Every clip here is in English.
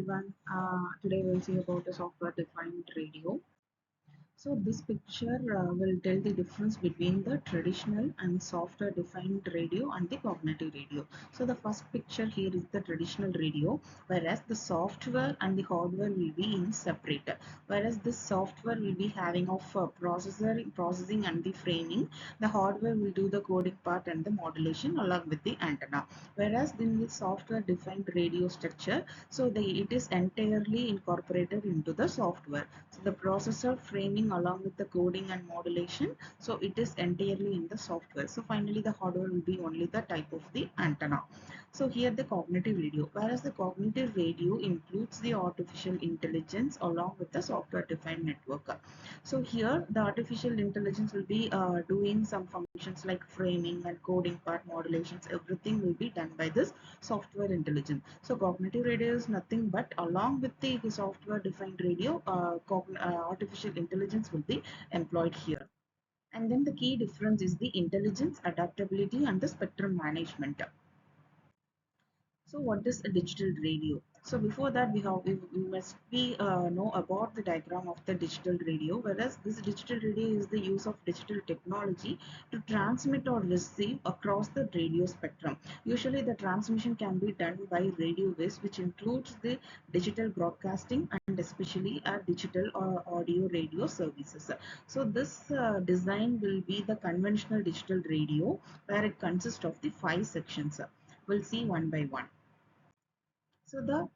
everyone. Today we'll see about the software defined radio. So this picture will tell the difference between the traditional and software defined radio and the cognitive radio. So the first picture here is the traditional radio, whereas the software and the hardware will be in separate. Whereas this software will be having of processing and the framing. The hardware will do the coding part and the modulation along with the antenna. Whereas in the software defined radio structure, it is entirely incorporated into the software. So the processor framing along with the coding and modulation, so it is entirely in the software. So finally the hardware will be only the type of the antenna. So here the cognitive radio, whereas the cognitive radio includes the artificial intelligence along with the software defined network. So here the artificial intelligence will be doing some functions like framing and coding part modulations. Everything will be done by this software intelligence. So cognitive radio is nothing but along with the software defined radio, artificial intelligence will be employed here. And then the key difference is the intelligence, adaptability, and the spectrum management. So what is a digital radio? So before that we must be know about the diagram of the digital radio, whereas this digital radio is the use of digital technology to transmit or receive across the radio spectrum. Usually the transmission can be done by radio waves, which includes the digital broadcasting and especially digital or audio radio services. So this design will be the conventional digital radio, where it consists of the five sections. We'll see one by one. So the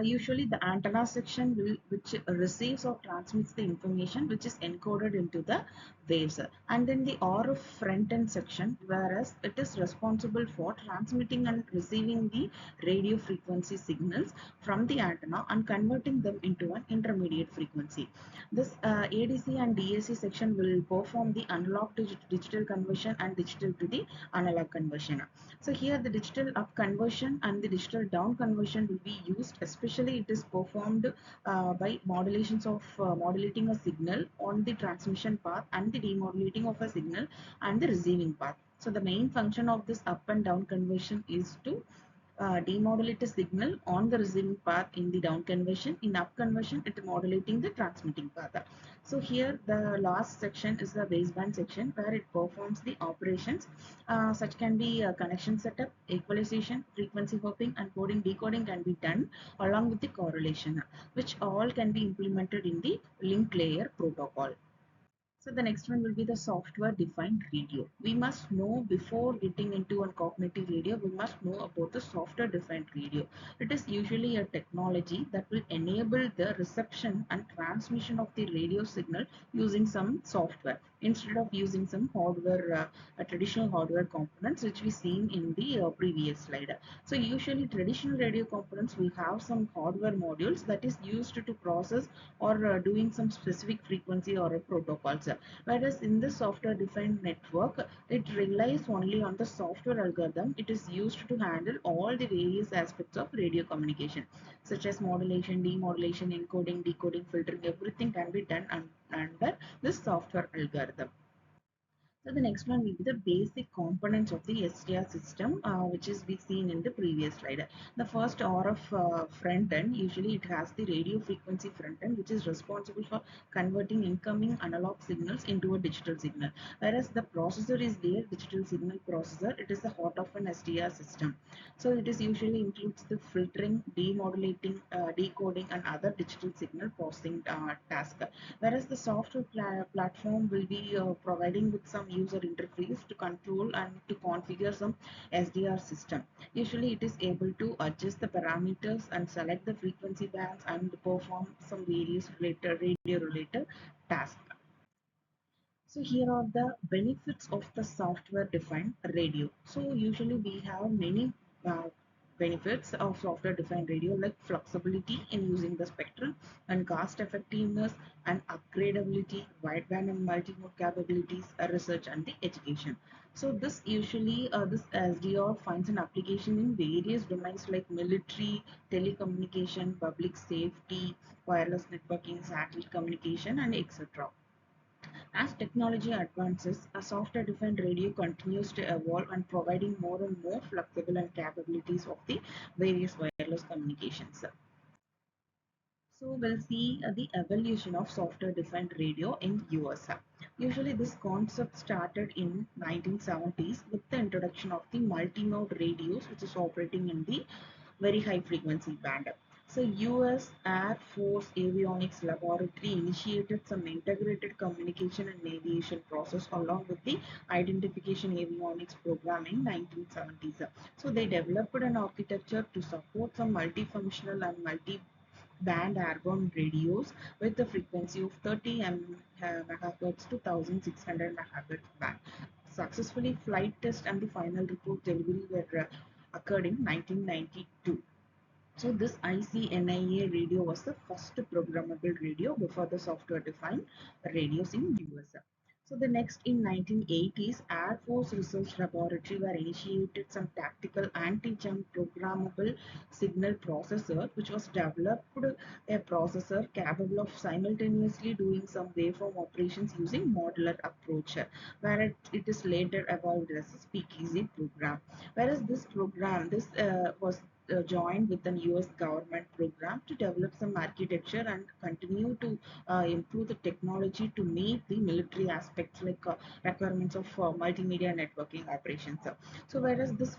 usually the antenna section which receives or transmits the information which is encoded into the waves, and then the RF front end section, whereas it is responsible for transmitting and receiving the radio frequency signals from the antenna and converting them into an intermediate frequency. This ADC and DAC section will perform the analog to digital conversion and digital to the analog conversion. So here the digital up conversion and the digital down conversion will be used, especially it is performed by modulating a signal on the transmission path and the demodulating of a signal and the receiving path. So the main function of this up and down conversion is to demodulate a signal on the receiving path in the down conversion. In up conversion, it modulating the transmitting path. So here the last section is the baseband section, where it performs the operations such can be connection setup, equalization, frequency hopping, and coding decoding can be done along with the correlation, which all can be implemented in the link layer protocol. So the next one will be the software defined radio. We must know before getting into a cognitive radio, we must know about the software defined radio. It is usually a technology that will enable the reception and transmission of the radio signal using some software instead of using some hardware, traditional hardware components which we seen in the previous slide. So usually traditional radio components will have some hardware modules that is used to process or doing some specific frequency or protocols. Whereas in the software defined network, it relies only on the software algorithm. It is used to handle all the various aspects of radio communication, such as modulation, demodulation, encoding, decoding, filtering. Everything can be done under this software algorithm. So the next one will be the basic components of the SDR system, which is we seen in the previous slide. The first RF front end, usually it has the radio frequency front end, which is responsible for converting incoming analog signals into a digital signal. Whereas the processor is there, digital signal processor, it is the heart of an SDR system. So it is usually includes the filtering, demodulating, decoding, and other digital signal processing task. Whereas the software platform will be providing with some user interface to control and to configure some SDR system. Usually it is able to adjust the parameters and select the frequency bands and perform some various radio related tasks. So here are the benefits of the software defined radio. So usually we have many uh, benefits of software defined radio, like flexibility in using the spectrum and cost effectiveness and upgradability, wideband and multimode capabilities, research and the education. So this usually this SDR finds an application in various domains like military, telecommunication, public safety, wireless networking, satellite communication, and etc. As technology advances, a software-defined radio continues to evolve and providing more and more flexible and capabilities of the various wireless communications. So we'll see the evolution of software-defined radio in US. Usually this concept started in 1970s with the introduction of the multi-node radios, which is operating in the very high frequency band. So US Air Force Avionics Laboratory initiated some integrated communication and aviation process along with the identification avionics program in 1970s. So they developed an architecture to support some multifunctional and multi-band airborne radios with a frequency of 30 MHz to 1600 MHz band. Successfully flight test and the final report delivery were occurred in 1992. So this ICNIA radio was the first programmable radio before the software-defined radios in US. So the next in 1980s, Air Force Research Laboratory were initiated some tactical anti-jump programmable signal processor, which was developed a processor capable of simultaneously doing some waveform operations using modular approach, where it is later evolved as a speakeasy program. Whereas this was joined with the US government program to develop some architecture and continue to improve the technology to meet the military aspects like requirements of multimedia networking operations. So whereas this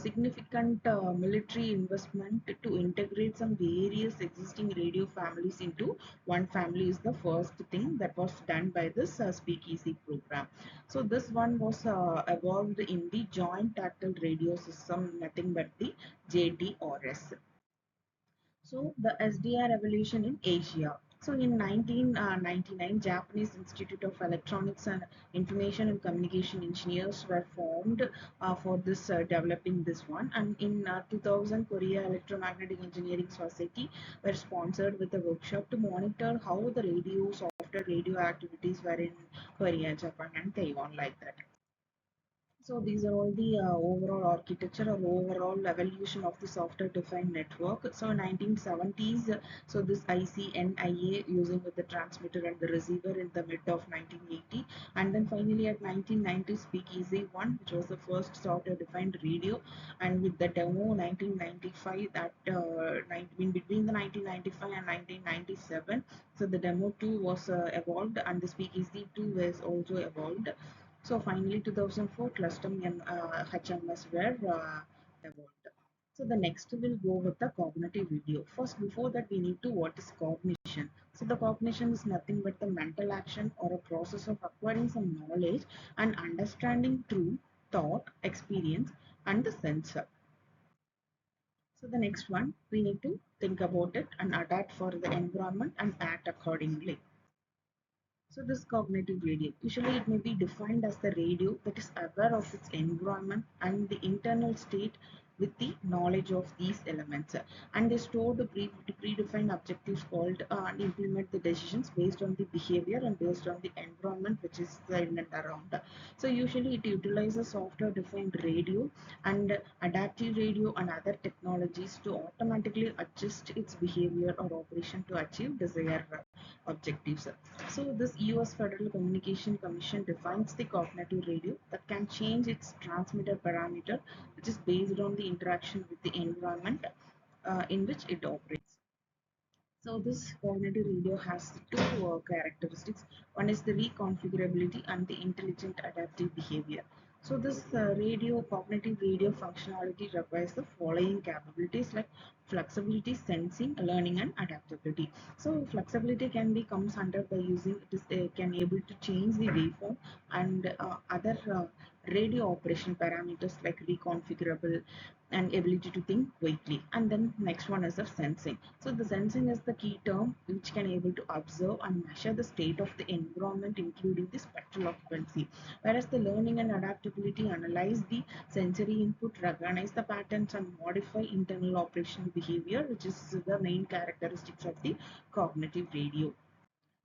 significant military investment to integrate some various existing radio families into one family is the first thing that was done by this speakeasy program. So this one was evolved in the joint tactile radio system, nothing but the JTRS. So the SDR revolution in Asia. So in 1999, Japanese Institute of Electronics and Information and Communication Engineers were formed for this developing this one. And in 2000, Korea Electromagnetic Engineering Society were sponsored with a workshop to monitor how the radio software radio activities were in Korea, Japan, and Taiwan like that. So these are all the overall architecture or overall evolution of the software-defined network. So 1970s, so this ICNIA using with the transmitter and the receiver in the mid of 1980, and then finally at 1990 Speakeasy 1, which was the first software-defined radio, and with the demo 1995 that in between the 1995 and 1997, so the demo 2 was evolved and the Speakeasy 2 was also evolved. So finally, 2004 clustering and HMS were evolved. So the next we'll go with the cognitive video. First, before that, we need to what is cognition. So the cognition is nothing but the mental action or a process of acquiring some knowledge and understanding through thought, experience, and the sensor. So the next one, we need to think about it and adapt for the environment and act accordingly. So this cognitive radio, usually it may be defined as the radio that is aware of its environment and the internal state with the knowledge of these elements, and they store the predefined objectives called and implement the decisions based on the behavior and based on the environment which is in and around. So usually it utilizes software defined radio and adaptive radio and other technologies to automatically adjust its behavior or operation to achieve desired objectives. So this US Federal Communication Commission defines the cognitive radio that can change its transmitter parameter, which is based on the interaction with the environment in which it operates. So this cognitive radio has two characteristics. One is the reconfigurability and the intelligent adaptive behavior. So this cognitive radio functionality requires the following capabilities like flexibility, sensing, learning, and adaptability. So flexibility can be comes under by using it is can able to change the waveform and other radio operation parameters like reconfigurable and ability to think quickly. And then next one is the sensing. So the sensing is the key term which can able to observe and measure the state of the environment including the spectral occupancy, whereas the learning and adaptability analyze the sensory input, recognize the patterns, and modify internal operational behavior, which is the main characteristics of the cognitive radio.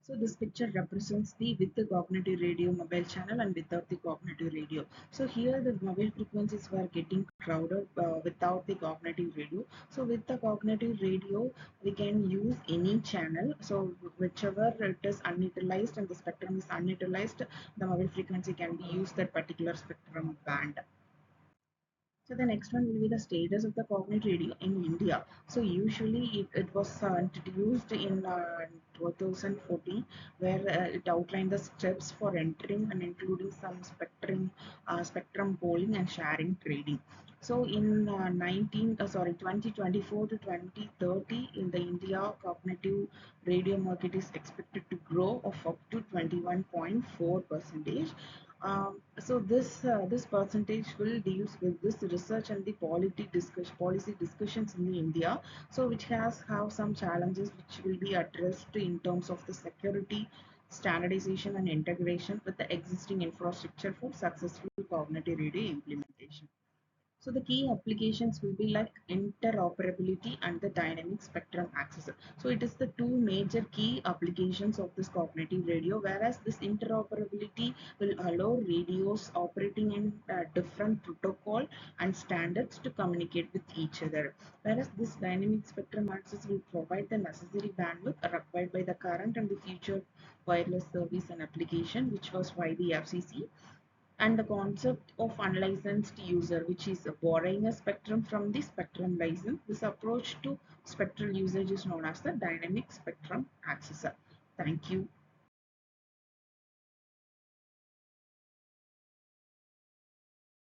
So this picture represents the with the cognitive radio mobile channel and without the cognitive radio. So here the mobile frequencies were getting crowded without the cognitive radio. So with the cognitive radio, we can use any channel. So whichever it is unutilized and the spectrum is unutilized, the mobile frequency can be used that particular spectrum band. So the next one will be the status of the cognitive radio in India. So usually it was introduced in 2014, where it outlined the steps for entering and including some spectrum polling and sharing trading. So in 2024 to 2030, in the India cognitive radio market is expected to grow of up to 21.4 percentage. This percentage will deals with this research and the policy discussions in the India. So which has have some challenges which will be addressed in terms of the security, standardization, and integration with the existing infrastructure for successful cognitive radio implementation. So the key applications will be like interoperability and the dynamic spectrum access. So it is the two major key applications of this cognitive radio, whereas this interoperability will allow radios operating in different protocol and standards to communicate with each other. Whereas this dynamic spectrum access will provide the necessary bandwidth required by the current and the future wireless service and application, which was why the FCC, and the concept of unlicensed user, which is borrowing a spectrum from the spectrum license. This approach to spectral usage is known as the dynamic spectrum accessor. Thank you.